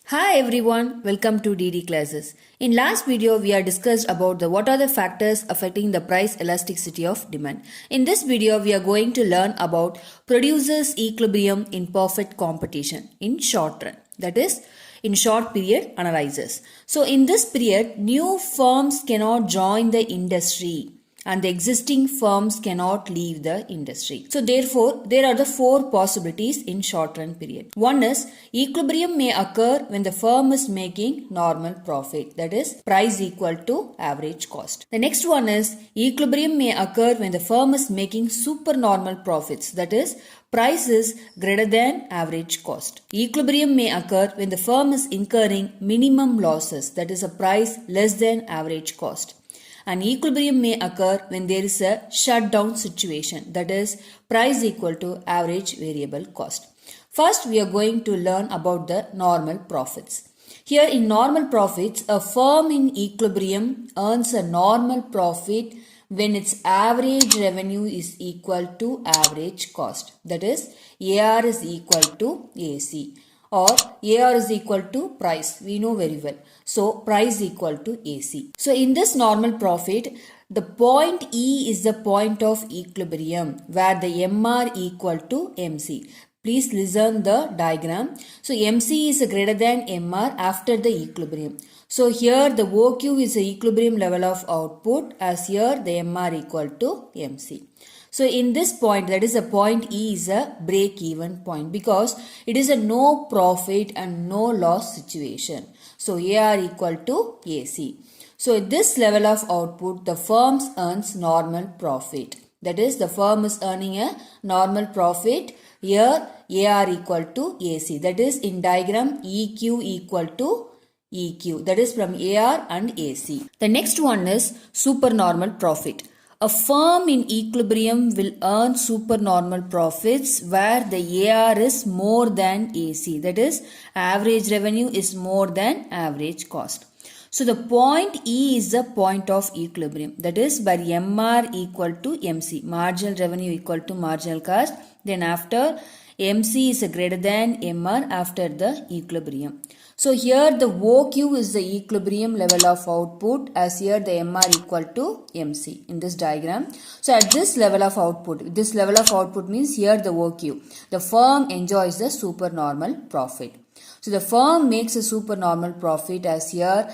Hi everyone, welcome to DD classes. In last video we are discussed about what are the factors affecting the price elasticity of demand. In this video we are going to learn about producers equilibrium in perfect competition in short run, that is in short period analysis. So in this period new firms cannot join the industry and the existing firms cannot leave the industry. So therefore, there are the four possibilities in short run period. One is equilibrium may occur when the firm is making normal profit, that is price equal to average cost. The next one is equilibrium may occur when the firm is making supernormal profits, that is price is greater than average cost. Equilibrium may occur when the firm is incurring minimum losses, that is a price less than average cost. An equilibrium may occur when there is a shutdown situation, that is price equal to average variable cost. First we are going to learn about the normal profits. Here in normal profits, a firm in equilibrium earns a normal profit when its average revenue is equal to average cost, that is AR is equal to AC. Or AR is equal to price. We know very well. So price equal to AC. So in this normal profit, the point E is the point of equilibrium where the MR equal to MC. Please listen the diagram. So MC is greater than MR after the equilibrium. So here the OQ is the equilibrium level of output, as here the MR equal to MC. So in this point, that is a point E is a break even point because it is a no profit and no loss situation. So AR equal to AC. So at this level of output, the firm earns normal profit. That is the firm is earning a normal profit. Here AR equal to AC. That is in diagram EQ equal to EQ. That is from AR and AC. The next one is supernormal profit. A firm in equilibrium will earn supernormal profits where the AR is more than AC. That is, average revenue is more than average cost. So the point E is the point of equilibrium. That is, where MR equal to MC, marginal revenue equal to marginal cost. Then after MC is greater than MR after the equilibrium. So here the OQ is the equilibrium level of output, as here the MR equal to MC in this diagram. So at this level of output means here the OQ. The firm enjoys the supernormal profit. So the firm makes a supernormal profit as here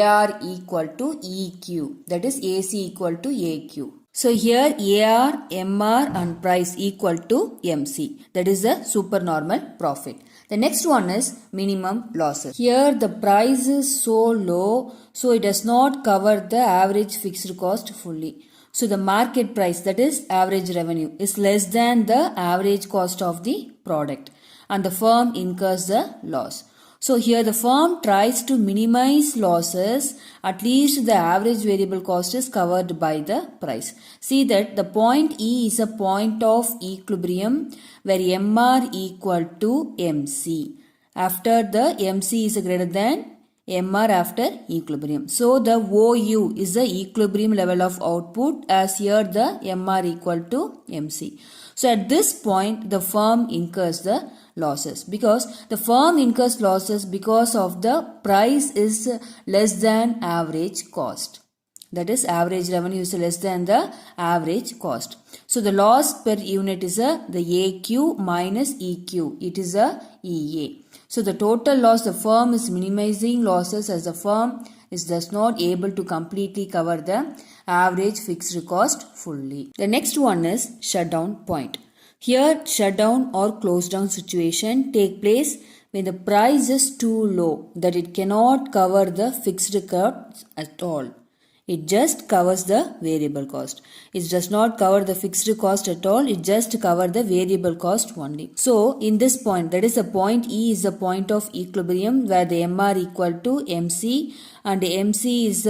AR equal to EQ, that is AC equal to AQ. So here AR, MR and price equal to MC, that is a supernormal profit. The next one is minimum losses. Here the price is so low, so it does not cover the average fixed cost fully. So the market price, that is average revenue, is less than the average cost of the product and the firm incurs the loss. So here the firm tries to minimize losses, at least the average variable cost is covered by the price. See that the point E is a point of equilibrium where MR equal to MC. After the MC is greater than MR after equilibrium. So the OU is the equilibrium level of output, as here the MR equal to MC. So at this point the firm incurs the losses because the firm incurs losses because of the price is less than average cost. That is average revenue is less than the average cost. So the loss per unit is the AQ minus EQ. It is a EA. So the total loss, the firm is minimizing losses as the firm is thus not able to completely cover the average fixed cost fully. The next one is shutdown point. Here shutdown or close down situation take place when the price is too low that it cannot cover the fixed costs at all. It just covers the variable cost. It does not cover the fixed cost at all. It just covers the variable cost only. So in this point, that is the point E is the point of equilibrium where the MR equal to MC and MC is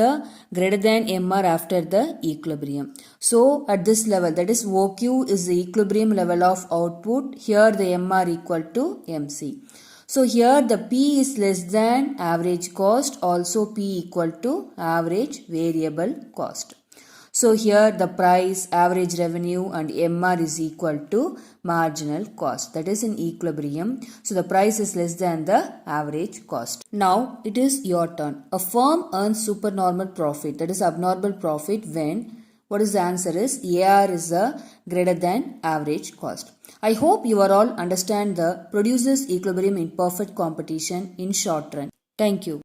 greater than MR after the equilibrium. So at this level, that is OQ is the equilibrium level of output. Here the MR equal to MC. So here the P is less than average cost, also P equal to average variable cost. So here the price, average revenue and MR is equal to marginal cost. That is in equilibrium. So the price is less than the average cost. Now it is your turn. A firm earns supernormal profit, that is abnormal profit, when what is the answer is AR is greater than average cost. I hope you are all understand the producer's equilibrium in perfect competition in short run. Thank you.